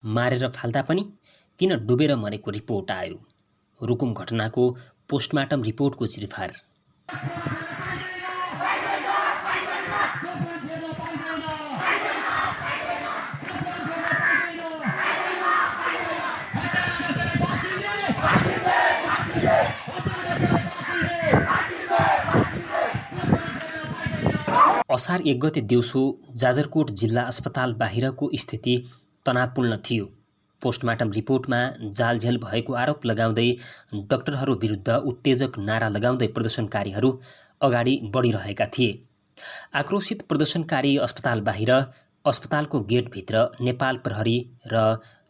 मारेर फाल्दा पनि किन डुबेर मरेको रिपोर्ट आयो। रुकुम घटनाको पोस्टमार्टम रिपोर्टको चिरफार। असार 1 गते दिउँसो जाजरकोट जिल्ला अस्पताल बाहिरको स्थिति तनावपूर्ण थियो। पोस्टमार्टम रिपोर्टमा जालझेल भएको आरोप लगाउँदै डाक्टरहरू विरुद्ध उत्तेजक नारा लगाउँदै प्रदर्शनकारीहरू अगाडि बढिरहेका थिए। आक्रोशित प्रदर्शनकारी अस्पताल बाहिर, अस्पतालको गेटभित्र नेपाल प्रहरी र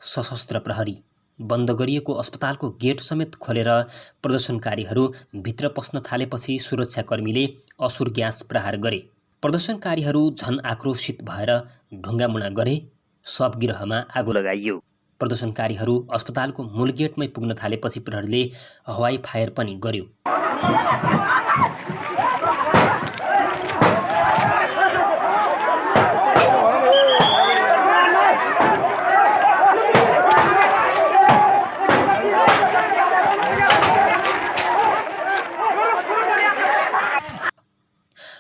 सशस्त्र प्रहरी, बन्द गरिएको अस्पतालको गेट समेत खोलेर प्रदर्शनकारीहरू भित्र पस्न थालेपछि सुरक्षाकर्मीले असुर ग्यास प्रहार गरे। प्रदर्शनकारीहरू झन आक्रोशित भएर ढुङ्गामुढा गरे। शवगिरहमा आगो लगाइयो। प्रदर्शनकारीहरू अस्पतालको मूल गेटमै पुग्न थालेपछि प्रहरीले हवाई फायर पनि गर्यो।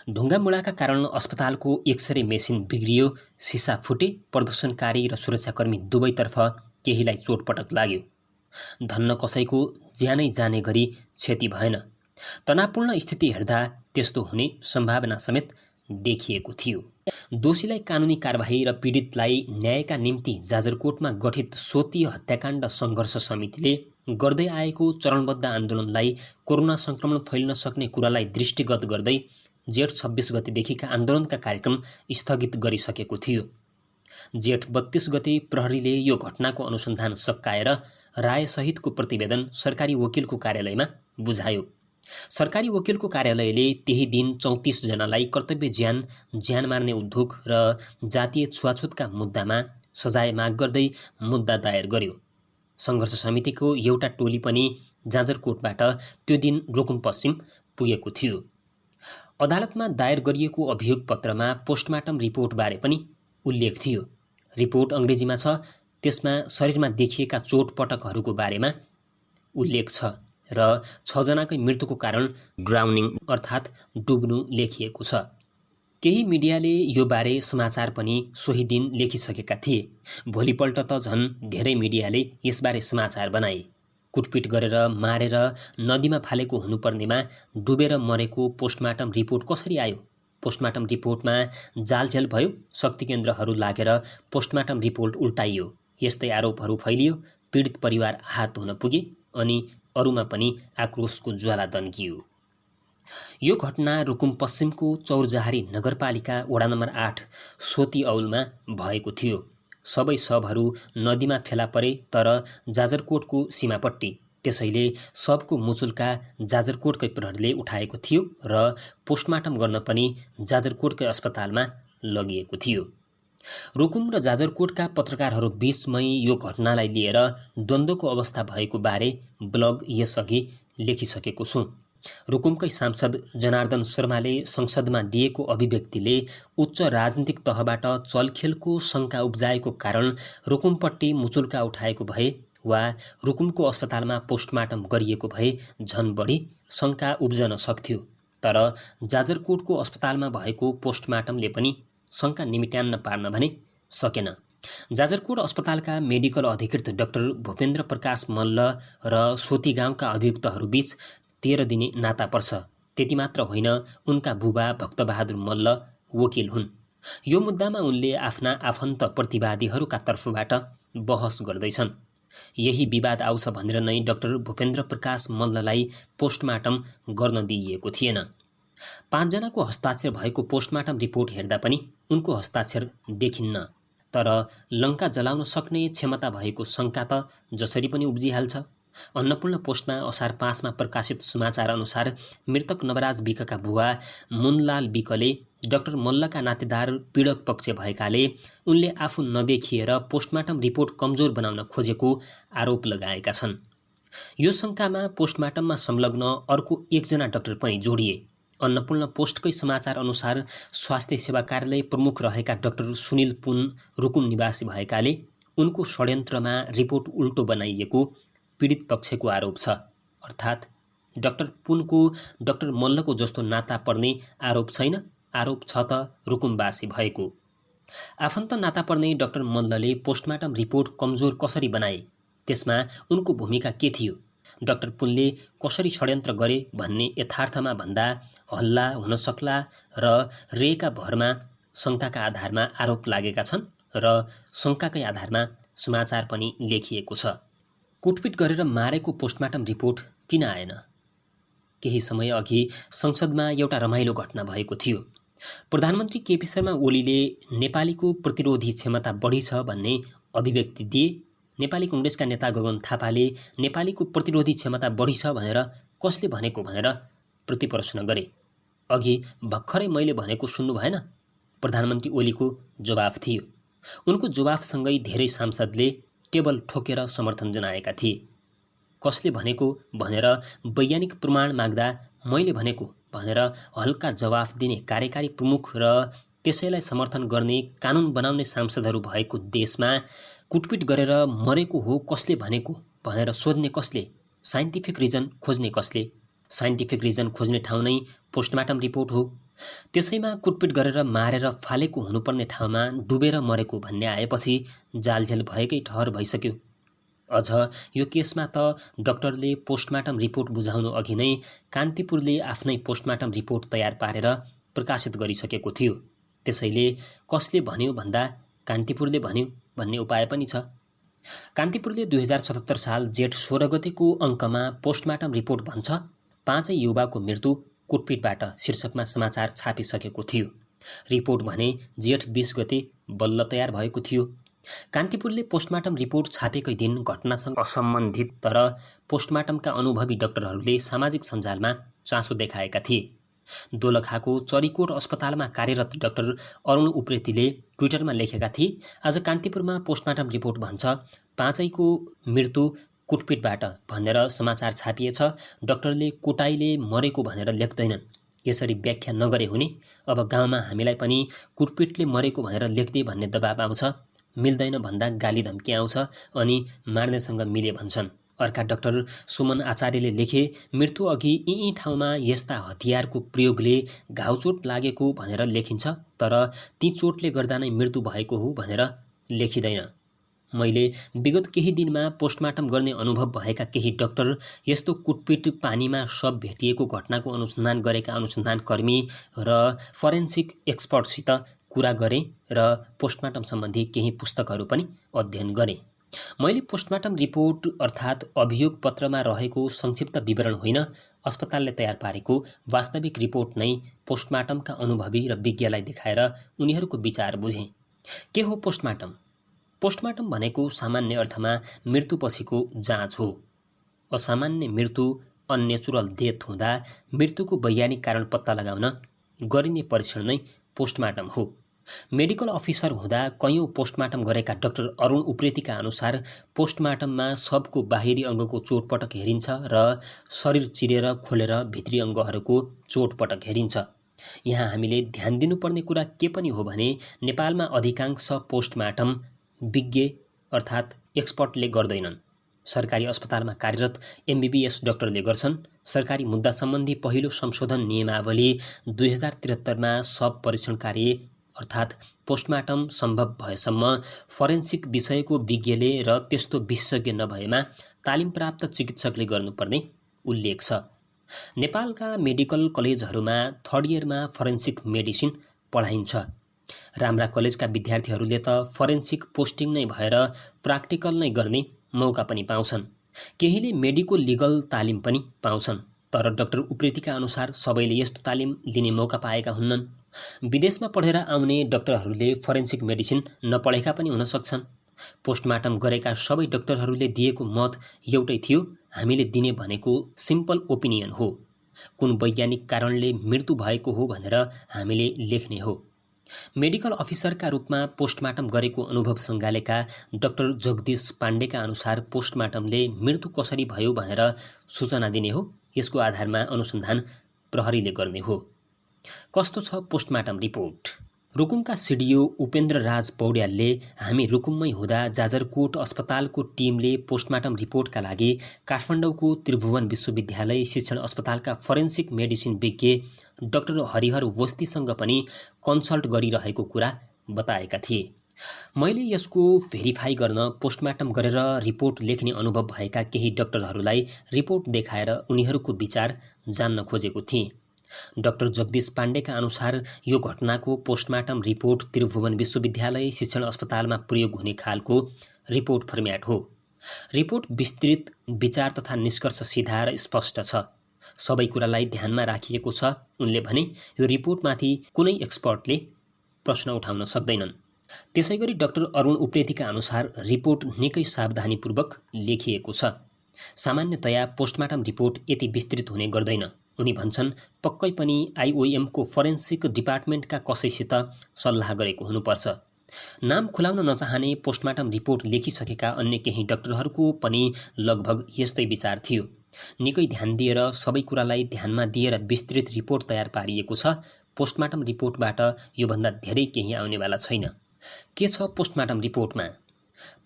ढुङ्गामुढाका कारण अस्पतालको एक्सरे मेसिन बिग्रियो, सिसा फुटे। प्रदर्शनकारी र सुरक्षाकर्मी दुवैतर्फ केहीलाई चोटपटक लाग्यो। धन्न कसैको ज्यानै जाने गरी क्षति भएन। तनावपूर्ण स्थिति हेर्दा त्यस्तो हुने सम्भावना समेत देखिएको थियो। दोषीलाई कानुनी कारबाही र पीडितलाई न्यायका निम्ति जाजरकोटमा गठित स्वतीय हत्याकाण्ड सङ्घर्ष समितिले गर्दै आएको चरणबद्ध आन्दोलनलाई कोरोना सङ्क्रमण फैलिन सक्ने कुरालाई दृष्टिगत गर्दै जेठ 26 गतेदेखिका आन्दोलनका कार्यक्रम स्थगित गरिसकेको थियो। जेठ 32 गते प्रहरीले यो घटनाको अनुसन्धान सकाएर रायसहितको प्रतिवेदन सरकारी वकिलको कार्यालयमा बुझायो। सरकारी वकिलको कार्यालयले त्यही दिन 34 जनालाई कर्तव्य ज्यान मार्ने उद्योग र जातीय छुवाछुतका मुद्दामा सजाय माग गर्दै मुद्दा दायर गर्यो। सङ्घर्ष समितिको एउटा टोली पनि जाजरकोटबाट त्यो दिन रुकुम पश्चिम पुगेको थियो। अदालतमा दायर गरिएको अभियोग पत्रमा पोस्टमार्टम रिपोर्टबारे पनि उल्लेख थियो। रिपोर्ट अङ्ग्रेजीमा छ। त्यसमा शरीरमा देखिएका चोटपटकहरूको बारेमा उल्लेख छ र 6 जनाकै मृत्युको कारण ड्राउनिङ अर्थात् डुब्नु लेखिएको छ। केही मिडियाले यो बारे समाचार पनि सोही दिन लेखिसकेका थिए। भोलिपल्ट त झन् धेरै मिडियाले यसबारे समाचार बनाए। कुटपिट गरेर मारेर नदीमा फालेको हुनुपर्नेमा डुबेर मरेको पोस्टमार्टम रिपोर्ट कसरी आयो? पोस्टमार्टम रिपोर्टमा जालझेल भयो, शक्ति केन्द्रहरू लागेर पोस्टमार्टम रिपोर्ट उल्टाइयो। यस्तै आरोपहरू फैलियो। पीडित परिवार आहत हुन पुगे अनि अरूमा पनि आक्रोशको ज्वाला दन्कियो। यो घटना रुकुम पश्चिमको चौरजहारी नगरपालिका वडा नम्बर 8 सोती औलमा भएको थियो। सबै शवहरू नदीमा फेला परे, तर जाजरकोटको सीमापट्टि। त्यसैले शवको मुचुल्का जाजरकोटकै प्रहरीले उठाएको थियो र पोस्टमार्टम गर्न पनि जाजरकोटकै अस्पतालमा लगिएको थियो। रुकुम र जाजरकोटका पत्रकारहरू बीचमै यो घटनालाई लिएर द्वन्द्वको अवस्था भएको बारे ब्लग यसअघि लेखिसकेको छु। रुकुमकै सांसद जनार्दन शर्माले संसदमा दिएको अभिव्यक्तिले उच्च राजनीतिक तहबाट चलखेलको शङ्का उब्जाएको कारण रुकुमपट्टि मुचुल्का उठाएको भए वा रुकुमको अस्पतालमा पोस्टमार्टम गरिएको भए झन बढी शङ्का उब्जन सक्थ्यो। तर जाजरकोटको अस्पतालमा भएको पोस्टमार्टमले पनि शङ्का निमिट्यान्न पार्न भने सकेन। जाजरकोट अस्पतालका मेडिकल अधिकृत डाक्टर भूपेन्द्र प्रकाश मल्ल र सोती गाउँका अभियुक्तहरूबीच 13 दिने नाता पर्छ। त्यति मात्र होइन, उनका बुबा भक्तबहादुर मल्ल वकिल हुन्। यो मुद्दामा उनले आफ्ना आफन्त प्रतिवादीहरूका तर्फबाट बहस गर्दैछन्। यही विवाद आउँछ भनेर नै डाक्टर भूपेन्द्र प्रकाश मल्ललाई पोस्टमार्टम गर्न दिइएको थिएन। 5 जनाको हस्ताक्षर भएको पोस्टमार्टम रिपोर्ट हेर्दा पनि उनको हस्ताक्षर देखिन्न। तर लङ्का जलाउन सक्ने क्षमता भएको शङ्का त जसरी पनि उब्जिहाल्छ। अन्नपूर्ण पोस्टमा असार 5 मा प्रकाशित समाचार अनुसार मृतक नवराज विकका बुवा मुनलाल विकले डाक्टर मल्लका नातेदार पीडक पक्ष भएकाले उनले आफू नदेखिएर पोस्टमार्टम रिपोर्ट कमजोर बनाउन खोजेको आरोप लगाएका छन्। यो शङ्कामा पोस्टमार्टममा संलग्न अर्को 1 जना डाक्टर पनि जोडिए। अन्नपूर्ण पोस्टकै समाचार अनुसार स्वास्थ्य सेवा कार्यालय प्रमुख रहेका डाक्टर सुनिल पुन रुकुम निवासी भएकाले उनको षड्यन्त्रमा रिपोर्ट उल्टो बनाइएको पीडित पक्षको आरोप छ। अर्थात् डाक्टर पुनको डाक्टर मल्लको जस्तो नाता पर्ने आरोप छैन, आरोप छ त रुकुमबासी भएको। आफन्त नाता पर्ने डाक्टर मल्लले पोस्टमार्टम रिपोर्ट कमजोर कसरी बनाए, त्यसमा उनको भूमिका के थियो, डाक्टर पुनले कसरी षड्यन्त्र गरे भन्ने यथार्थमा भन्दा हल्ला हुन सक्ला र रेका भरमा शङ्काका आधारमा आरोप लागेका छन् र शङ्काकै आधारमा समाचार पनि लेखिएको छ। कुटपिट गरेर मारेको पोस्टमार्टम रिपोर्ट किन आएन? केही समय अघि संसदमा एउटा रमाइलो घटना भएको थियो। प्रधानमन्त्री केपी शर्मा ओलीले नेपालीको प्रतिरोधी क्षमता बढी छ भन्ने अभिव्यक्ति दिए। नेपाली कांग्रेसका नेता गगन थापाले नेपालीको प्रतिरोधी क्षमता बढी छ भनेर कसले भनेको भनेर प्रतिप्रश्न गरे। अघि भर्खरै मैले भनेको सुन्नु भएन? प्रधानमन्त्री ओलीको जवाफ थियो। उनको जवाफसँगै धेरै सांसदले टेबल ठोकेर समर्थन जनाएका थिए। कसले भनेको भनेर वैज्ञानिक प्रमाण माग्दा मैले भनेको भनेर हल्का जवाफ दिने कार्यकारी प्रमुख र त्यसैलाई समर्थन गर्ने कानुन बनाउने सांसदहरू भएको देशमा कुटपिट गरेर मरेको हो कसले भनेको भनेर सोध्ने कसले? साइन्टिफिक रिजन खोज्ने कसले? साइन्टिफिक रिजन खोज्ने ठाउँ नै पोस्टमार्टम रिपोर्ट हो। त्यसैमा कुटपिट गरेर मारेर फालेको हुनुपर्ने ठाउँमा डुबेर मरेको भन्ने आएपछि जालझेल भएकै ठहर भइसक्यो। अझ यो केसमा त डाक्टरले पोस्टमार्टम रिपोर्ट बुझाउनु अघि नै कान्तिपुरले आफ्नै पोस्टमार्टम रिपोर्ट तयार पारेर प्रकाशित गरिसकेको थियो। त्यसैले कसले भन्यो भन्दा कान्तिपुरले भन्यो भन्ने उपाय पनि छ। कान्तिपुरले 2077 साल जेठ 16 गतेको अङ्कमा पोस्टमार्टम रिपोर्ट भन्छ 5 युवाको मृत्यु कुटपिटबाट शीर्षकमा समाचार छापिसकेको थियो। रिपोर्ट भने जेठ 20 गते बल्ल तयार भएको थियो। कान्तिपुरले पोस्टमार्टम रिपोर्ट छापेकै दिन घटनासँग असम्बन्धित तर पोस्टमार्टमका अनुभवी डाक्टरहरूले सामाजिक सञ्जालमा चासो देखाएका थिए। दोलखाको चरीकोट अस्पतालमा कार्यरत डाक्टर अरुण उप्रेतीले ट्विटरमा लेखेका थिए, आज कान्तिपुरमा पोस्टमार्टम रिपोर्ट भन्छ 5 मृत्यु कुटपिटबाट भनेर समाचार छापिएछ। डाक्टरले कोटाइले मरेको भनेर लेख्दैनन्, यसरी व्याख्या नगरे हुने। अब गाउँमा हामीलाई पनि कुटपिटले मरेको भनेर लेख्दै भन्ने दबाब आउँछ। मिल्दैन भन्दा गाली धम्की आउँछ अनि मार्नेसँग मिले भन्छन्। अर्का डाक्टर सुमन आचार्यले लेखे, मृत्यु अघि यी ठाउँमा यस्ता हतियारको प्रयोगले घाउचोट लागेको भनेर लेखिन्छ, तर ती चोटले गर्दा नै मृत्यु भएको हो भनेर लेखिँदैन। मैले विगत केही दिनमा पोस्टमार्टम गर्ने अनुभव भएका केही डाक्टर यस्तो कुटपिट पानीमा शव भेटिएको घटनाको अनुसन्धान गरेका अनुसन्धानकर्मी र फरेन्सिक एक्सपर्टसित कुरा गरेँ र पोस्टमार्टम सम्बन्धी केही पुस्तकहरू पनि अध्ययन गरेँ। मैले पोस्टमार्टम रिपोर्ट अर्थात् अभियोग पत्रमा रहेको संक्षिप्त विवरण होइन, अस्पतालले तयार पारेको वास्तविक रिपोर्ट नै पोस्टमार्टमका अनुभवी र विज्ञलाई देखाएर उनीहरूको विचार बुझेँ। के हो पोस्टमार्टम? पोस्टमार्टम भनेको सामान्य अर्थमा मृत्युपछिको जाँच हो। असामान्य मृत्यु अननेचुरल डेथ हुँदा मृत्युको वैज्ञानिक कारण पत्ता लगाउन गरिने परीक्षण नै पोस्टमार्टम हो। मेडिकल अफिसर हुँदा कयौं पोस्टमार्टम गरेका डाक्टर अरुण उप्रेतीका अनुसार पोस्टमार्टममा शवको बाहिरी अङ्गको चोटपटक हेरिन्छ र शरीर चिरेर खोलेर भित्री अङ्गहरूको चोटपटक हेरिन्छ। यहाँ हामीले ध्यान दिनुपर्ने कुरा के पनि हो भने नेपालमा अधिकांश पोस्टमार्टम विज्ञ अर्थात् एक्सपर्टले गर्दैनन्। सरकारी अस्पतालमा कार्यरत एमबीबीएस डाक्टरले गर्छन्। सरकारी मुद्दा सम्बन्धी पहिलो संशोधन नियमावली 2073मा शव परीक्षण कार्य अर्थात् पोस्टमार्टम सम्भव भएसम्म फरेन्सिक विषयको विज्ञले र त्यस्तो विशेषज्ञ नभएमा तालिम प्राप्त चिकित्सकले गर्नुपर्ने उल्लेख छ। नेपालका मेडिकल कलेजहरूमा 3rd इयरमा फरेन्सिक मेडिसिन पढाइन्छ। राम्रा कलेजका विद्यार्थीहरूले त फरेन्सिक पोस्टिङ नै भएर प्र्याक्टिकल नै गर्ने मौका पनि पाउँछन्। केहीले मेडिकल लिगल तालिम पनि पाउँछन्, तर डाक्टर उप्रेतीका अनुसार सबैले यस्तो तालिम लिने मौका पाएका हुन्नन्। विदेशमा पढेर आउने डाक्टरहरूले फरेन्सिक मेडिसिन नपढेका पनि हुन सक्छन्। पोस्टमार्टम गरेका सबै डाक्टरहरूले दिएको मत एउटै थियो, हामीले दिने भनेको सिम्पल ओपिनियन हो, कुन वैज्ञानिक कारणले मृत्यु भएको हो भनेर हामीले लेख्ने हो। मेडिकल अफिसरका रूपमा पोस्टमार्टम गरेको अनुभव सँगालेका डाक्टर जगदीश पाण्डेका अनुसार पोस्टमार्टमले मृत्यु कसरी भयो भनेर सूचना दिने हो। यसको आधारमा अनुसन्धान प्रहरीले गर्ने हो। कस्तो छ पोस्टमार्टम रिपोर्ट? रुकुमका सिडिओ उपेन्द्र राज पौड्यालले हामी रुकुममै हुँदा जाजरकोट अस्पतालको टिमले पोस्टमार्टम रिपोर्टका लागि काठमाडौँको त्रिभुवन विश्वविद्यालय शिक्षण अस्पतालका फरेन्सिक मेडिसिन विज्ञ डाक्टर हरिहर वस्तीसँग पनि कन्सल्ट गरिरहेको कुरा बताएका थिए। मैले यसको भेरिफाई गर्न पोस्टमार्टम गरेर रिपोर्ट लेख्ने अनुभव भएका केही डाक्टरहरूलाई रिपोर्ट देखाएर उनीहरूको विचार जान्न खोजेको थिएँ। डाक्टर जगदीश पाण्डेका अनुसार यो घटनाको पोस्टमार्टम रिपोर्ट त्रिभुवन विश्वविद्यालय शिक्षण अस्पतालमा प्रयोग हुने खालको रिपोर्ट फर्म्याट हो। रिपोर्ट विस्तृत विचार तथा निष्कर्ष सिधा र स्पष्ट छ। सबै कुरालाई ध्यानमा राखिएको छ। उनले भने यो रिपोर्टमाथि कुनै एक्सपर्टले प्रश्न उठाउन सक्दैनन्। त्यसैगरी डाक्टर अरुण उप्रेतीका अनुसार रिपोर्ट निकै सावधानीपूर्वक लेखिएको छ। सामान्यतया पोस्टमार्टम रिपोर्ट यति विस्तृत हुने गर्दैन। उनी भन्छन् पक्कै पनि आइओएमको फरेन्सिक डिपार्टमेन्टका कसैसित सल्लाह गरेको हुनुपर्छ। नाम खुलाउन नचाहने पोस्टमार्टम रिपोर्ट लेखिसकेका अन्य केही डाक्टरहरूको पनि लगभग यस्तै विचार थियो। निकै ध्यान दिएर सबै कुरालाई ध्यानमा दिएर विस्तृत रिपोर्ट तयार पारिएको छ। पोस्टमार्टम रिपोर्टबाट योभन्दा धेरै केही आउनेवाला छैन। के छ पोस्टमार्टम रिपोर्टमा?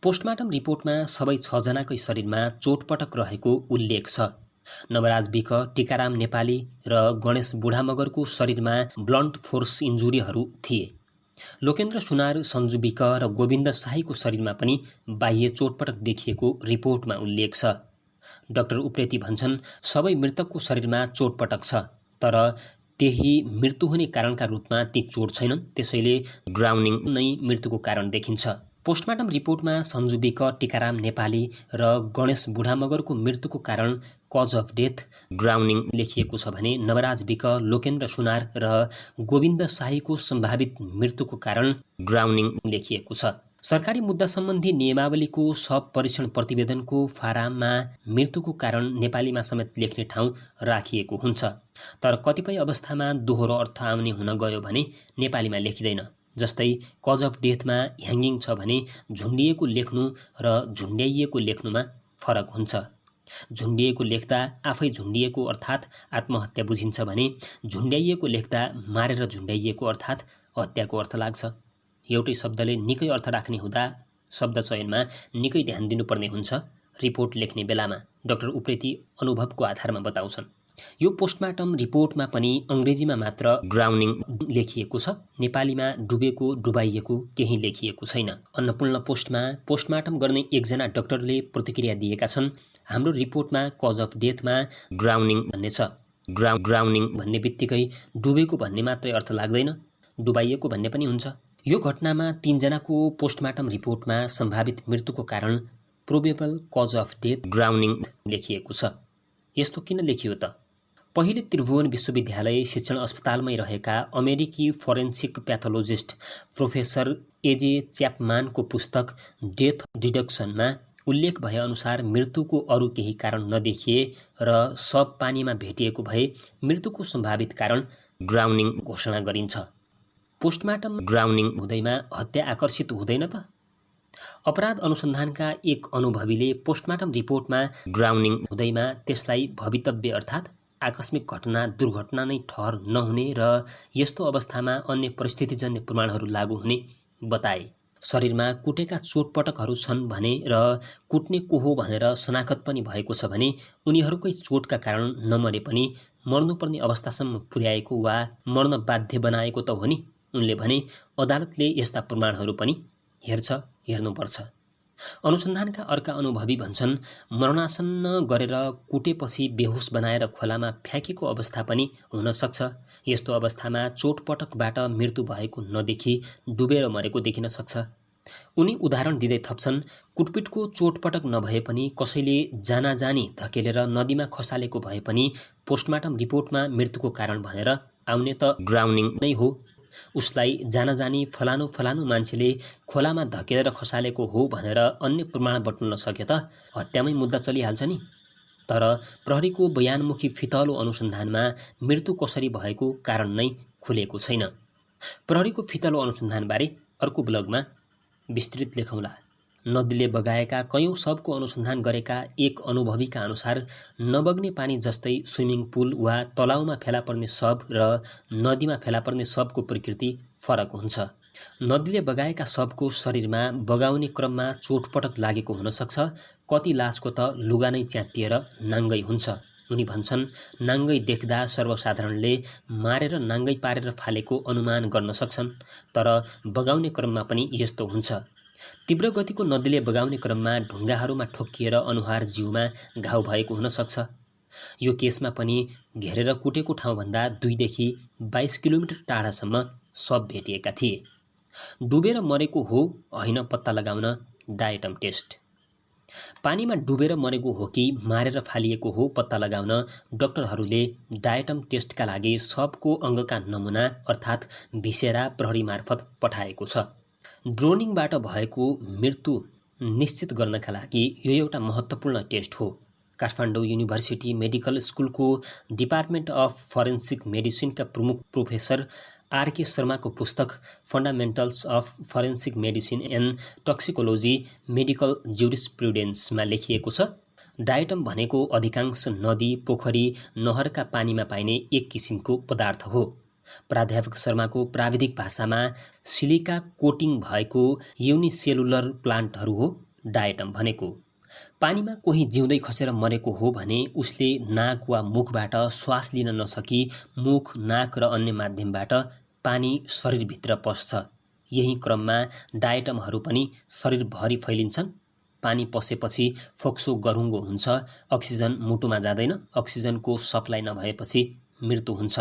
पोस्टमार्टम रिपोर्टमा सबै 6 जनाकै शरीरमा चोटपटक रहेको उल्लेख छ। नवराज विक, टिकाराम नेपाली र गणेश बुढामगरको शरीरमा ब्लन्ट फोर्स इन्जुरीहरू थिए। लोकेन्द्र सुनार, सञ्जु विक र गोविन्द शाहीको शरीरमा पनि बाह्य चोटपटक देखिएको रिपोर्टमा उल्लेख छ। डाक्टर उप्रेती भन्छन् सबै मृतकको शरीरमा चोटपटक छ, तर त्यही मृत्यु हुने कारणका रूपमा ती चोट छैनन्। त्यसैले ड्राउनिङ नै मृत्युको कारण देखिन्छ। पोस्टमार्टम रिपोर्टमा सञ्जु विक, टिकाराम नेपाली र गणेश बुढामगरको मृत्युको कारण कज अफ डेथ ड्राउनिङ लेखिएको छ भने नवराज विक, लोकेन्द्र सुनार र गोविन्द शाहीको सम्भावित मृत्युको कारण ड्राउनिङ लेखिएको छ। सरकारी मुद्दा सम्बन्धी नियमावलीको सब परीक्षण प्रतिवेदनको फाराममा मृत्युको कारण नेपालीमा समेत लेख्ने ठाउँ राखिएको हुन्छ। तर कतिपय अवस्थामा दोहोरो अर्थ आउने हुन गयो भने नेपालीमा लेखिँदैन। जस्तै कज अफ डेथमा ह्याङ्गिङ छ भने झुन्डिएको लेख्नु र झुन्ड्याइएको लेख्नुमा फरक हुन्छ। झुन्डिएको लेख्दा आफै झुन्डिएको अर्थात् आत्महत्या बुझिन्छ भने झुन्ड्याइएको लेख्दा मारेर झुन्ड्याइएको अर्थात् हत्याको अर्थ लाग्छ। एउटै शब्दले निकै अर्थ राख्ने हुँदा शब्द चयनमा निकै ध्यान दिनुपर्ने हुन्छ। रिपोर्ट लेख्ने बेलामा डाक्टर उप्रेती अनुभवको आधारमा बताउँछन्। यो पोस्टमार्टम रिपोर्टमा पनि अङ्ग्रेजीमा मात्र ड्राउनिङ लेखिएको छ। नेपालीमा डुबेको, डुबाइएको केही लेखिएको छैन। अन्नपूर्ण पोस्टमा पोस्टमार्टम गर्ने एकजना डाक्टरले प्रतिक्रिया दिएका छन्। हाम्रो रिपोर्टमा कज अफ डेथमा ड्राउनिङ भन्ने छ। ड्राउनिङ भन्ने बित्तिकै डुबेको भन्ने मात्रै अर्थ लाग्दैन, डुबाइएको भन्ने पनि हुन्छ। यो घटनामा 3 जनाको पोस्टमार्टम रिपोर्टमा सम्भावित मृत्युको कारण प्रोबेबल कज अफ डेथ ड्राउनिङ लेखिएको छ। यस्तो किन लेखियो त? पहिले त्रिभुवन विश्वविद्यालय शिक्षण अस्पतालमै रहेका अमेरिकी फोरेन्सिक प्याथोलोजिस्ट प्रोफेसर एजे च्यापमानको पुस्तक डेथ डिडक्सनमा उल्लेख भएअनुसार मृत्युको अरू केही कारण नदेखिए र सब पानीमा भेटिएको भए मृत्युको सम्भावित कारण ड्राउनिङ घोषणा गरिन्छ। पोस्टमार्टम ड्राउनिङ हुँदैमा हत्या आकर्षित हुँदैन त? अपराध अनुसन्धानका एक अनुभवीले पोस्टमार्टम रिपोर्टमा ड्राउनिङ हुँदैमा त्यसलाई भवितव्य अर्थात् आकस्मिक घटना, दुर्घटना नै ठहर नहुने र यस्तो अवस्थामा अन्य परिस्थितिजन्य प्रमाणहरू लागू हुने बताए। शरीरमा कुटेका चोटपटकहरू छन् भने र कुट्ने को हो भनेर शनाखत पनि भएको छ भने उनीहरूकै चोटका कारण नमरे पनि मर्नुपर्ने अवस्थासम्म पुर्याएको वा मर्न बाध्य बनाएको त हो नि। उनले भने अदालतले यस्ता प्रमाणहरू पनि हेर्नुपर्छ। अनुसन्धानका अर्का अनुभवी भन्छन् मरणासन्न गरेर कुटेपछि बेहोस बनाएर खोलामा फ्याँकेको अवस्था पनि हुन सक्छ। यस्तो अवस्थामा चोटपटकबाट मृत्यु भएको नदेखि डुबेर मरेको देखिन सक्छ। उनी उदाहरण दिँदै थप्छन् कुटपिटको चोटपटक नभए पनि कसैले जानाजानी धकेलेर नदीमा खसालेको भए पनि पोस्टमार्टम रिपोर्टमा मृत्युको कारण भनेर आउने त ड्राउनिङ नै हो। उसलाई जानाजानी फलानु मान्छेले खोलामा धकेलेर खसालेको हो भनेर अन्य प्रमाण बटुल्न सक्यो त हत्यामै मुद्दा चलिहाल्छ नि। तर प्रहरीको बयानमुखी फितलो अनुसन्धानमा मृत्यु कसरी भएको कारण नै खुलेको छैन। प्रहरीको फितलो अनुसन्धानबारे अर्को ब्लगमा विस्तृत लेखौँला। नदीले बगाएका कयौं शवको अनुसन्धान गरेका एक अनुभवीका अनुसार नबग्ने पानी जस्तै स्विमिङ पुल वा तलाउमा फेला पर्ने शव र नदीमा फेला पर्ने शवको प्रकृति फरक हुन्छ। नदीले बगाएका शवको शरीरमा बगाउने क्रममा चोटपटक लागेको हुन सक्छ। कति लासको त लुगा नै च्यातिएर नाङ्गै हुन्छ। उनी भन्छन्, नाङ्गै देख्दा सर्वसाधारणले मारेर नाङ्गै पारेर फालेको अनुमान गर्न सक्छन्, तर बगाउने क्रममा पनि यस्तो हुन्छ। तीव्र गतिको नदीले बगाउने क्रममा ढुङ्गाहरूमा ठोक्किएर अनुहार जिउमा घाउ भएको हुन सक्छ। यो केसमा पनि घेरेर कुटेको ठाउँभन्दा 2 देखि 22 किलोमिटर टाढासम्म शव भेटिएका थिए। डुबेर मरेको हो होइन पत्ता लगाउन डायटम टेस्ट। पानीमा डुबेर मरेको हो कि मारेर फालिएको हो पत्ता लगाउन डाक्टरहरूले डायटम टेस्टका लागि शवको अङ्गका नमुना अर्थात् भिसेरा प्रहरी मार्फत पठाएको छ। ड्रोनिङबाट भएको मृत्यु निश्चित गर्नका लागि यो एउटा महत्त्वपूर्ण टेस्ट हो। काठमाडौँ युनिभर्सिटी मेडिकल स्कुलको डिपार्टमेन्ट अफ फरेन्सिक मेडिसिनका प्रमुख प्रोफेसर आरके शर्माको पुस्तक fundamentals of forensic medicine and toxicology medical ज्युरिस्प्रुडेन्समा लेखिएको छ, डायटम भनेको अधिकांश नदी, पोखरी, नहरका पानीमा पाइने एक किसिमको पदार्थ हो। प्राध्यापक शर्माको प्राविधिक भाषामा सिलिका कोटिङ भएको युनिसेलुलर प्लान्टहरू हो डायटम भनेको। पानीमा कोही जिउँदै खसेर मरेको हो भने उसले नाक वा मुखबाट श्वास लिन नसकी मुख, नाक र अन्य माध्यमबाट पानी शरीरभित्र पस्छ। यही क्रममा डायटमहरू पनि शरीरभरि फैलिन्छन्। पानी पसेपछि फोक्सो गह्रुङ्गो हुन्छ, अक्सिजन मुटुमा जाँदैन, अक्सिजनको सप्लाई नभएपछि मृत्यु हुन्छ।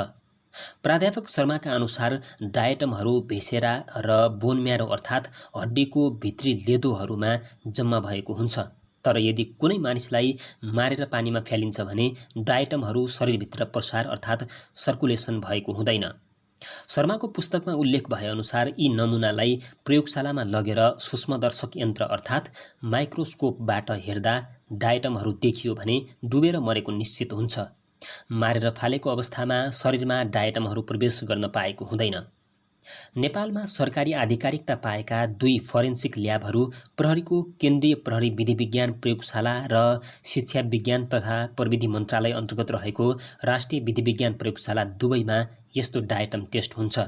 प्राध्यापक शर्माका अनुसार डायटमहरू भिसेरा र बोन म्यारो अर्थात् हड्डीको भित्री लेदोहरूमा जम्मा भएको हुन्छ। तर यदि कुनै मानिसलाई मारेर पानीमा फ्यालिन्छ भने डायटमहरू शरीरभित्र प्रसार अर्थात् सर्कुलेसन भएको हुँदैन। शर्माको पुस्तकमा उल्लेख भएअनुसार यी नमुनालाई प्रयोगशालामा लगेर सूक्ष्मदर्शक यन्त्र अर्थात् माइक्रोस्कोपबाट हेर्दा डायटमहरू देखियो भने डुबेर मरेको निश्चित हुन्छ। मारेर फालेको अवस्थामा शरीरमा डायटमहरू प्रवेश गर्न पाएको हुँदैन। नेपालमा सरकारी आधिकारिकता पाएका 2 फरेन्सिक ल्याबहरू प्रहरीको केन्द्रीय प्रहरी विधि विज्ञान प्रयोगशाला र शिक्षा विज्ञान तथा प्रविधि मन्त्रालय अन्तर्गत रहेको राष्ट्रिय विधि विज्ञान प्रयोगशाला दुवैमा यस्तो डायटम टेस्ट हुन्छ।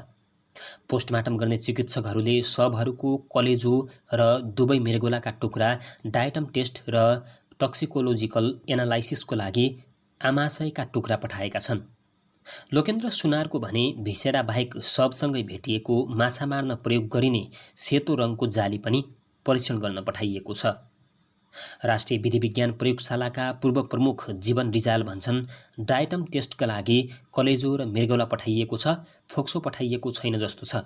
पोस्टमार्टम गर्ने चिकित्सकहरूले शवहरूको कलेजो र दुवै मृगौलाका टुक्रा डायटम टेस्ट र टक्सिकोलोजिकल एनालाइसिसको लागि आमाशयका टुक्रा पठाएका छन्। लोकेन्द्र सुनारको भने भिसेरा बाहेक शवसँगै भेटिएको माछा मार्न प्रयोग गरिने सेतो रङको जाली पनि परीक्षण गर्न पठाइएको छ। राष्ट्रिय विधि विज्ञान प्रयोगशालाका पूर्व प्रमुख जीवन रिजाल भन्छन्, डायटम टेस्टका लागि कलेजो र मृगौला पठाइएको छ, फोक्सो पठाइएको छैन जस्तो छ।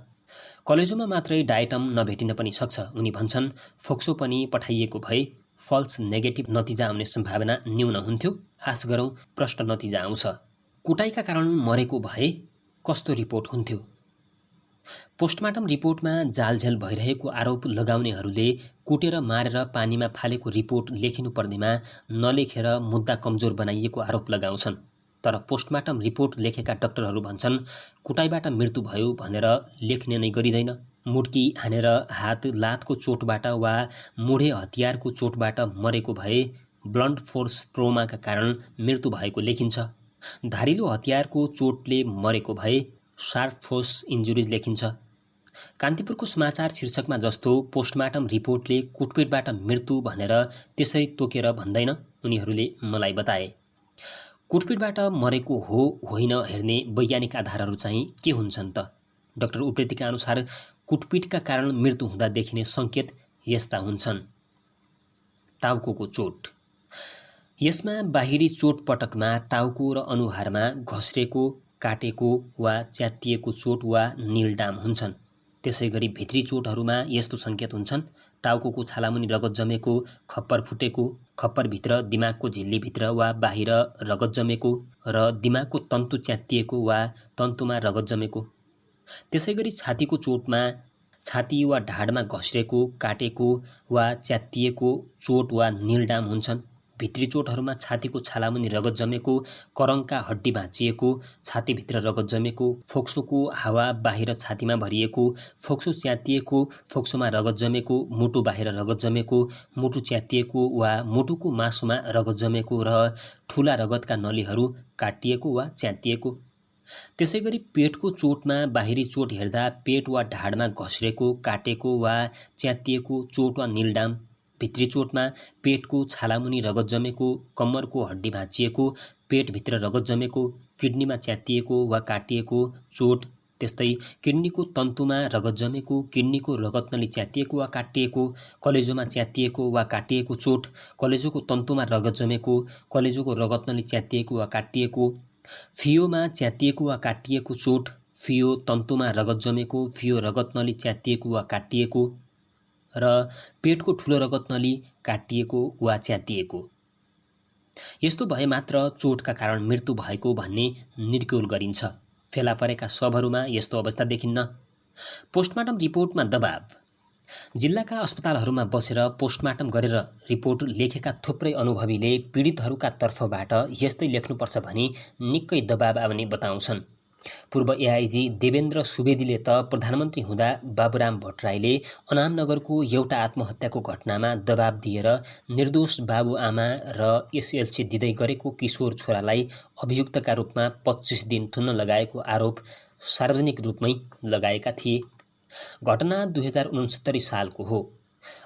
कलेजोमा मात्रै डायटम नभेटिन पनि सक्छ। उनी भन्छन्, फोक्सो पनि पठाइएको भए फल्स नेगेटिभ नतिजा आउने सम्भावना न्यून हुन्थ्यो। आश गरौँ प्रष्ट नतिजा आउँछ। कुटाइका कारण मरेको भए कस्तो रिपोर्ट हुन्थ्यो? पोस्टमार्टम रिपोर्टमा जालझेल भइरहेको आरोप लगाउनेहरूले कुटेर मारेर पानीमा फालेको रिपोर्ट लेखिनु पर्नेमा नलेखेर मुद्दा कमजोर बनाइएको आरोप लगाउँछन्। तर पोस्टमार्टम रिपोर्ट लेखेका डाक्टरहरू भन्छन्, कुटाइबाट मृत्यु भयो भनेर लेख्ने नै गरिँदैन। मुड्की हानेर हात लातको चोटबाट वा मुढे हतियारको चोटबाट मरेको भए ब्लन्ट फोर्स ट्रोमाका कारण मृत्यु भएको लेखिन्छ। धारिलो हतियारको चोटले मरेको भए शार्प फोर्स इन्जुरिज लेखिन्छ। कान्तिपुरको समाचार शीर्षकमा जस्तो पोस्टमार्टम रिपोर्टले कुटपिटबाट मृत्यु भनेर त्यसरी तोकेर भन्दैन, उनीहरूले मलाई बताए। कुटपिटबाट मरेको हो होइन हेर्ने वैज्ञानिक आधारहरू चाहिँ के हुन्छन् त? डाक्टर उप्रेतीका अनुसार कुटपिटका कारण मृत्यु हुँदा देखिने सङ्केत यस्ता हुन्छन्। टाउको चोट। यसमा बाहिरी चोटपटकमा टाउको र अनुहारमा घस्रेको, काटेको वा च्यातिएको चोट वा नीलडाम हुन्छन्। त्यसैगरी भित्री चोटहरूमा यस्तो सङ्केत हुन्छन्: टाउको छालामुनि रगत जमेको, खप्पर फुटेको, खप्परभित्र दिमागको झिल्लीभित्र वा बाहिर रगत जमेको र दिमागको तन्तु च्यातिएको वा तन्तुमा रगत जमेको। त्यसैगरी छातीको चोटमा छाती वा ढाडमा घस्रेको, काटेको वा च्यातिएको चोट वा नीलडाम हुन्छन्। भित्री चोटहरूमा छातीको छालामुनि रगत जमेको, करङका हड्डी भाँचिएको, छातीभित्र रगत जमेको, फोक्सोको हावा बाहिर छातीमा भरिएको, फोक्सो च्यातिएको, फोक्सोमा रगत जमेको, मुटु बाहिर रगत जमेको, मुटु च्यातिएको वा मुटुको मासुमा रगत जमेको र ठूला रगतका नलीहरू काटिएको वा च्यातिएको। त्यसैगरी पेटको चोटमा बाहिरी चोट हेर्दा पेट वा ढाडमा घस्रेको, काटेको वा च्यातिएको चोट वा निलडाम, भित्री चोटमा पेटको छालामुनि रगत जमेको, कम्मरको हड्डी भाँचिएको, पेटभित्र रगत जमेको, किडनीमा च्यातिएको वा काटिएको चोट, त्यस्तै किडनीको तन्तुमा रगत जमेको, किडनीको रगतनली च्यातिएको वा काटिएको, कलेजोमा च्यातिएको वा काटिएको चोट, कलेजोको तन्तुमा रगत जमेको, कलेजोको रगतनली च्यातिएको वा काटिएको, फियोमा च्यातिएको वा काटिएको चोट, फियो तन्तुमा रगत जमेको, फियो रगतनली च्यातिएको वा काटिएको र पेटको ठुलो रगतनली काटिएको वा च्यातिएको। यस्तो भए मात्र चोटका कारण मृत्यु भएको भन्ने निर्क्युल गरिन्छ। फेला परेका शवहरूमा यस्तो अवस्था देखिन्न। पोस्टमार्टम रिपोर्टमा दबाव। जिल्लाका अस्पतालहरूमा बसेर पोस्टमार्टम गरेर रिपोर्ट लेखेका थुप्रै अनुभवीले पीडितहरूका तर्फबाट यस्तै लेख्नुपर्छ भनी निकै दबाव आउने बताउँछन्। पूर्व एआइजी देवेन्द्र सुवेदीले त प्रधानमन्त्री हुँदा बाबुराम भट्टराईले अनामनगरको एउटा आत्महत्याको घटनामा दबाब दिएर निर्दोष बाबुआमा र एसएलसी दिँदै गरेको किशोर छोरालाई अभियुक्तका रूपमा 25 दिन थुन्न लगाएको आरोप सार्वजनिक रूपमै लगाएका थिए। घटना 2069 सालको हो।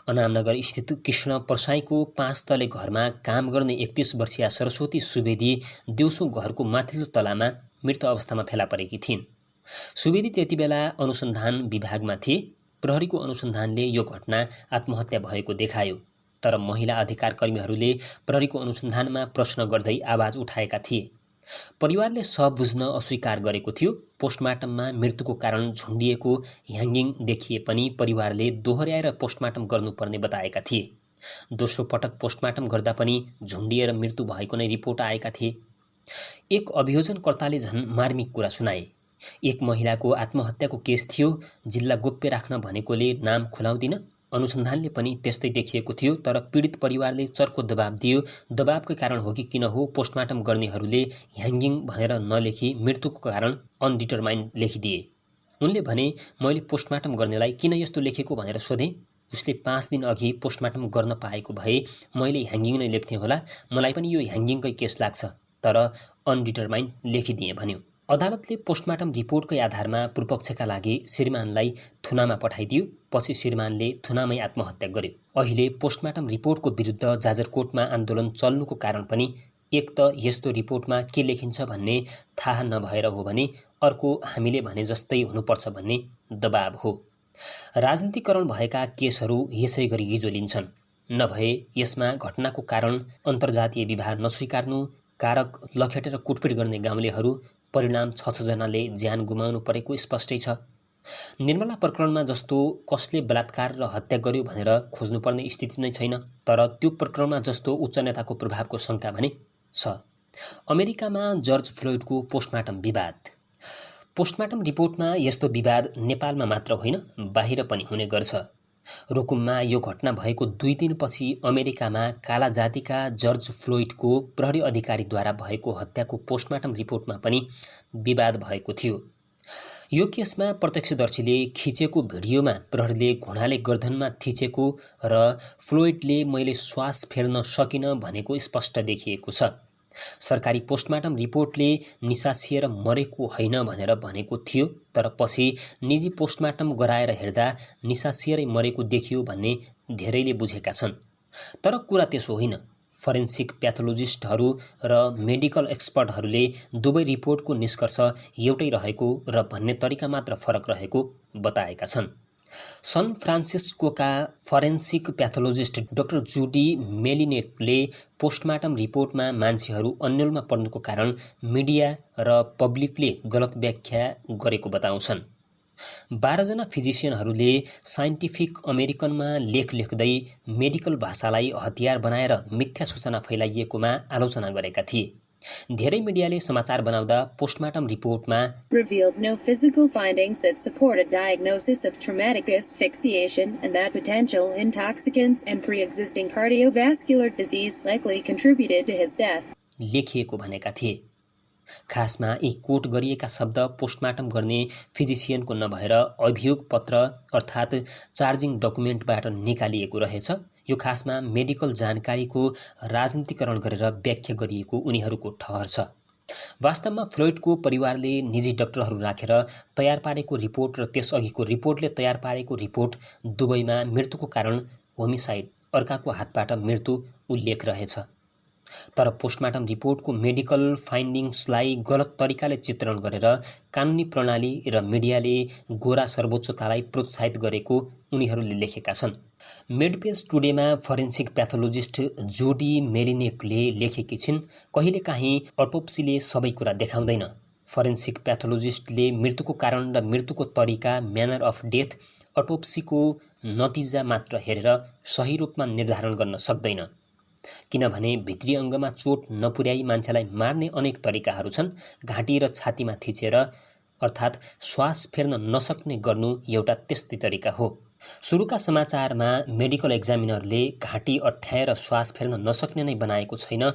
अनामनगर स्थित कृष्ण प्रसाईको 5 तले घरमा काम गर्ने 31 वर्षीय सरस्वती सुवेदी दिउँसो घरको माथिल्लो तलामा मृत अवस्थामा फेला परेकी थिइन्। सुवेदी त्यति बेला अनुसन्धान विभागमा थिए। प्रहरीको अनुसन्धानले यो घटना आत्महत्या भएको देखायो, तर महिला अधिकार कर्मीहरूले प्रहरीको अनुसन्धानमा प्रश्न गर्दै आवाज उठाएका थिए। परिवारले शव बुझ्न अस्वीकार गरेको थियो। पोस्टमार्टममा मृत्युको कारण झुन्डिएको ह्याङ्गिङ देखिए पनि परिवारले दोहोर्याएर पोस्टमार्टम गर्नुपर्ने बताएका थिए। दोस्रो पटक पोस्टमार्टम गर्दा पनि झुन्डिएर मृत्यु भएको नै रिपोर्ट आएका थिए। एक अभियोजनकर्ताले झन् मार्मिक कुरा सुनाए। एक महिलाको आत्महत्याको केस थियो, जिल्ला गोप्य राख्न भनेकोले नाम खुलाउँदिन। अनुसन्धानले पनि त्यस्तै देखिएको थियो, तर पीडित परिवारले चर्को दबाब दियो। दबाबकै कारण हो कि किन हो, पोस्टमार्टम गर्नेहरूले ह्याङ्गिङ भनेर नलेखी मृत्युको कारण अनडिटरमाइन्ड लेखिदिए। उनले भने, मैले पोस्टमार्टम गर्नेलाई किन यस्तो लेखेको भनेर सोधेँ। उसले 5 दिन अघि पोस्टमार्टम गर्न पाएको भए मैले ह्याङ्गिङ नै लेख्थेँ होला, मलाई पनि यो ह्याङ्गिङकै केस लाग्छ, तर अनडिटरमाइन्ड लेखिदिएँ भन्यो। अदालतले पोस्टमार्टम रिपोर्टकै आधारमा पूर्वपक्षका लागि श्रीमानलाई थुनामा पठाइदियो। पछि श्रीमानले थुनामै आत्महत्या गर्यो। अहिले पोस्टमार्टम रिपोर्टको विरुद्ध जाजरकोटमा आन्दोलन चल्नुको कारण पनि एक त यस्तो रिपोर्टमा के लेखिन्छ भन्ने थाहा नभएर हो भने अर्को हामीले भने जस्तै हुनुपर्छ भन्ने दबाब हो। राजनीतिकरण भएका केसहरू यसै गरी गिजोलिन्छन्। नभए यसमा घटनाको कारण अन्तर्जातीय विवाह नस्वीकार्नु, कारक लखेटेर कुटपिट गर्ने गाउँलेहरू, परिणाम 6 जनाले ज्यान गुमाउनु परेको स्पष्टै छ। निर्मला प्रकरणमा जस्तो कसले बलात्कार र हत्या गर्यो भनेर खोज्नुपर्ने स्थिति नै छैन, तर त्यो प्रकरणमा जस्तो उच्च नेताको प्रभावको शङ्का भने छ। अमेरिकामा जर्ज फ्लोइडको पोस्टमार्टम विवाद। पोस्टमार्टम रिपोर्टमा यस्तो विवाद नेपालमा मात्र होइन, बाहिर पनि हुने गर्छ। रुकुममा यो घटना भएको 2 दिनपछि अमेरिकामा काला जातिका जर्ज फ्लोइडको प्रहरी अधिकारीद्वारा भएको हत्याको पोस्टमार्टम रिपोर्टमा पनि विवाद भएको थियो। यो केसमा प्रत्यक्षदर्शीले खिचेको भिडियोमा प्रहरीले घुँडाले गर्दनमा थिचेको र फ्लोइडले मैले श्वास फेर्न सकिन भनेको स्पष्ट देखिएको छ। सरकारी पोस्टमार्टम रिपोर्टले निसासिएर मरेको होइन भनेर भनेको थियो, तर पछि निजी पोस्टमार्टम गराएर हेर्दा निसासिएरै मरेको देखियो भन्ने धेरैले बुझेका छन्। तर कुरा त्यसो होइन। फरेन्सिक प्याथोलोजिस्टहरू र मेडिकल एक्सपर्टहरूले दुवै रिपोर्टको निष्कर्ष एउटै रहेको र भन्ने तरिका मात्र फरक रहेको बताएका छन्। सन फ्रान्सिस्कोका फरेन्सिक प्याथोलोजिस्ट डाक्टर जुडी मेलिनेकले पोस्टमार्टम रिपोर्टमा मान्छेहरू अन्यलमा पर्नुको कारण मिडिया र पब्लिकले गलत व्याख्या गरेको बताउँछन्। 12 जना फिजिसियनहरूले साइन्टिफिक अमेरिकनमा लेख लेख्दै मेडिकल भाषालाई हतियार बनाएर मिथ्या सूचना फैलाइएकोमा आलोचना गरेका थिए। धेरै मिडियाले समाचार बनाउँदा पोस्टमार्टम रिपोर्टमा revealed no physical findings that support a diagnosis of traumatic asphyxiation and that potential intoxicants and pre-existing cardiovascular disease likely contributed to his death. लेखिएको भनेका थिए। खासमा यी कोट गरिएका शब्द पोस्टमार्टम गर्ने फिजिसियनको नभएर अभियोग पत्र अर्थात् चार्जिङ डकुमेन्टबाट निकालिएको रहेछ। यो खासमा मेडिकल जानकारीको राजनीतिकरण गरेर व्याख्या गरिएको उनीहरूको ठहर छ। वास्तवमा फ्लोइडको परिवारले निजी डाक्टरहरू राखेर तयार पारेको रिपोर्ट र त्यसअघिको रिपोर्टले तयार पारेको रिपोर्ट दुवैमा मृत्युको कारण होमिसाइड, अर्काको हातबाट मृत्यु उल्लेख रहेछ। तर पोस्टमार्टम रिपोर्टको मेडिकल फाइन्डिङ्सलाई गलत तरिकाले चित्रण गरेर कानुनी प्रणाली र मिडियाले गोरा सर्वोच्चतालाई प्रोत्साहित गरेको उनीहरूले लेखेका छन्। मेडपेज टुडेमा फरेन्सिक प्याथोलोजिस्ट जोडी मेलिनेकले लेखेकी छिन्, कहिलेकाहीँ अटोप्सीले सबै कुरा देखाउँदैन। फरेन्सिक प्याथोलोजिस्टले मृत्युको कारण र मृत्युको तरिका म्यानर अफ डेथ अटोप्सीको नतिजा मात्र हेरेर सही रूपमा निर्धारण गर्न सक्दैन, किनभने भित्री अङ्गमा चोट नपुर्याई मान्छेलाई मार्ने अनेक तरिकाहरू छन्। घाँटी र छातीमा थिचेर अर्थात् श्वास फेर्न नसक्ने गर्नु एउटा त्यस्तै तरिका हो। सुरुका समाचारमा मेडिकल एक्जामिनरले घाँटी अठ्याएर श्वास फेर्न नसक्ने नै बनाएको छैन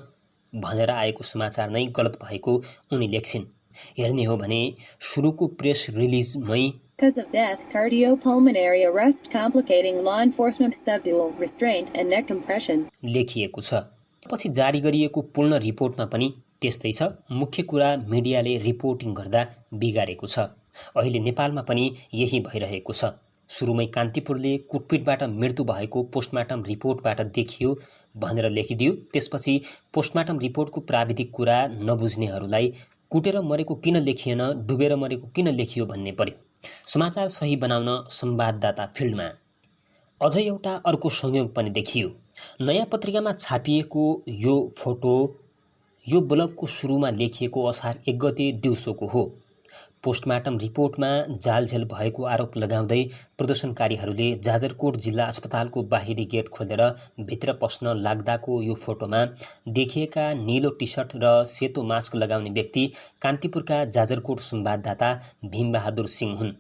भनेर आएको समाचार नै गलत भएको उनी लेख्छिन्। हेर्ने हो भने सुरुको press रिलिजमै Cause of death, cardiopulmonary arrest complicating law enforcement subdual restraint and neck compression लेखिएको छ। पछि जारी गरिएको पूर्ण रिपोर्टमा पनि त्यस्तै छ। मुख्य कुरा मिडियाले रिपोर्टिङ गर्दा बिगारेको छ। अहिले नेपालमा पनि यही भइरहेको छ। सुरुमै कान्तिपुरले कुटपिटबाट मृत्यु भएको पोस्टमार्टम रिपोर्टबाट देखियो भनेर लेखिदियो। त्यसपछि पोस्टमार्टम रिपोर्टको प्राविधिक कुरा नबुझ्नेहरूलाई कुटेर मरेको किन लेखिएन, डुबेर मरेको किन लेखियो भन्ने पर्यो। समाचार सही बनाउन संवाददाता फिल्डमा अझ एउटा अर्को संयोग पनि देखियो। नयाँ पत्रिकामा छापिएको यो फोटो यो ब्लगको सुरुमा लेखिएको असार 1 गते दिउँसोको हो। पोस्टमार्टम रिपोर्टमा जालझेल भएको आरोप लगाउँदै प्रदर्शनकारीहरूले जाजरकोट जिल्ला अस्पतालको बाहिरी गेट खोलेर भित्र पस्न लाग्दाको यो फोटोमा देखिएका नीलो टी सर्ट र सेतो मास्क लगाउने व्यक्ति कान्तिपुरका जाजरकोट संवाददाता भीमबहादुर सिंह हुन्।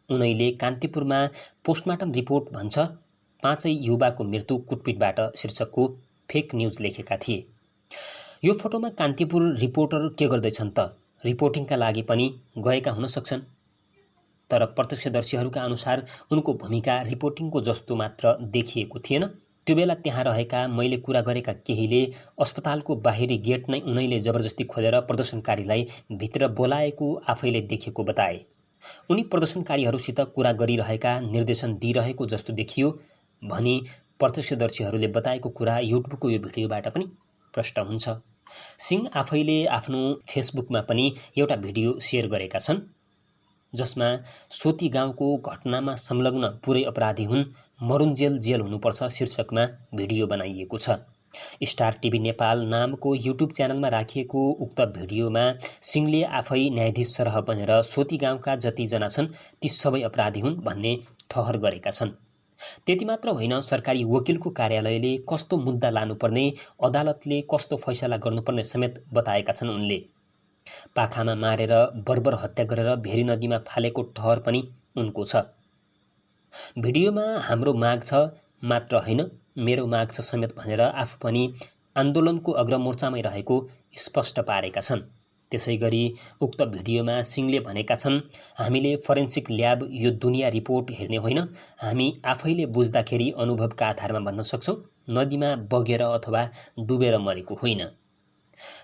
उनैले कान्तिपुरमा पोस्टमार्टम रिपोर्ट भन्छ 5 युवाको मृत्यु कुटपिटबाट शीर्षकको फेक न्युज लेखेका थिए। यो फोटोमा कान्तिपुर रिपोर्टर के गर्दैछन् त? रिपोर्टिङका लागि पनि गएका हुन सक्छन्। तर प्रत्यक्षदर्शीहरूका अनुसार उनको भूमिका रिपोर्टिङको जस्तो मात्र देखिएको थिएन। त्यो बेला त्यहाँ रहेका मैले कुरा गरेका केहीले अस्पतालको बाहिरी गेट नै उनैले जबरजस्ती खोलेर प्रदर्शनकारीलाई भित्र बोलाएको आफैले देखेको बताए। उनी प्रदर्शनकारीहरूसित कुरा गरिरहेका, निर्देशन दिइरहेको जस्तो देखियो भनी प्रत्यक्षदर्शीहरूले बताएको कुरा युट्युबको यो भिडियोबाट पनि प्रष्ट हुन्छ। सिंह आफैले आफ्नो फेसबुकमा पनि एउटा भिडियो सेयर गरेका छन् जसमा सोती गाउँको घटनामा संलग्न पुरै अपराधी हुन्, मरुन्जेल जेल हुनुपर्छ शीर्षकमा भिडियो बनाइएको छ। स्टार टिभी नेपाल नामको युट्युब च्यानलमा राखिएको उक्त भिडियोमा सिंहले आफै न्यायाधीश सरह बनेर सोती गाउँका जतिजना छन् ती सबै अपराधी हुन् भन्ने ठहर गरेका छन्। त्यति मात्र होइन, सरकारी वकिलको कार्यालयले कस्तो मुद्दा लानुपर्ने, अदालतले कस्तो फैसला गर्नुपर्ने समेत बताएका छन् उनले। पाखामा मारेर बर्बर हत्या गरेर भेरी नदीमा फालेको ठहर पनि उनको छ। भिडियोमा हाम्रो माग छ मात्र होइन, मेरो माग छ समेत भनेर आफू पनि आन्दोलनको अग्रमोर्चामै रहेको स्पष्ट पारेका छन्। त्यसैगरी उक्त भिडियोमा सिंहले भनेका छन्, हामीले फरेन्सिक ल्याब यो दुनिया रिपोर्ट हेर्ने होइन, हामी आफैले बुझ्दाखेरि अनुभवका आधारमा भन्न सक्छौँ, नदीमा बगेर अथवा डुबेर मरेको होइन।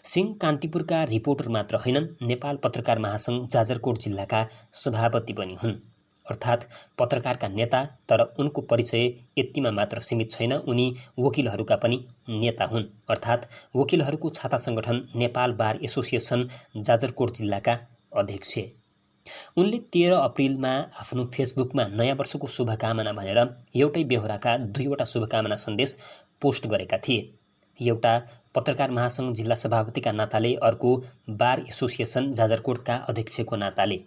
सिंह कान्तिपुरका रिपोर्टर मात्र होइनन्, नेपाल पत्रकार महासङ्घ जाजरकोट जिल्लाका सभापति पनि हुन्। अर्थात् पत्रकारका नेता, तर उनको परिचय यतिमा मात्र सीमित छैन, उनी वकिलहरूका पनि नेता हुन्। अर्थात् वकिलहरूको छाता सङ्गठन नेपाल बार एसोसिएसन जाजरकोट जिल्लाका अध्यक्ष। उनले 13 अप्रिलमा आफ्नो फेसबुकमा नयाँ वर्षको शुभकामना भनेर एउटै बेहोराका 2वटा शुभकामना सन्देश पोस्ट गरेका थिए। एउटा पत्रकार महासङ्घ जिल्ला सभापतिका नाताले, अर्को बार एसोसिएसन जाजरकोटका अध्यक्षको नाताले।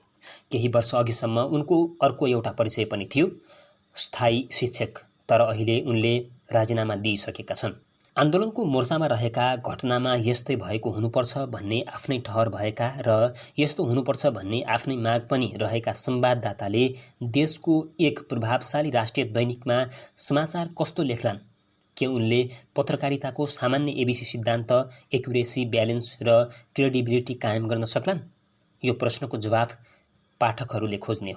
केही वर्ष अघिसम्म उनको अर्को एउटा परिचय पनि थियो, स्थायी शिक्षक, तर अहिले उनले राजीनामा दिइसकेका छन्। आन्दोलनको मोर्चामा रहेका घटनामा यस्तै भएको हुनुपर्छ भन्ने आफ्नै ठहर भएका र यस्तो हुनुपर्छ भन्ने आफ्नै माग पनि रहेका संवाददाताले देशको एक प्रभावशाली राष्ट्रिय दैनिकमा समाचार कस्तो लेख्लान्? के उनले पत्रकारिताको सामान्य एबिसी सिद्धान्त, एक्युरेसी, ब्यालेन्स र क्रेडिबिलिटी कायम गर्न सक्लान्? यो प्रश्नको जवाफ पाठकहरूले खोज्ने हो।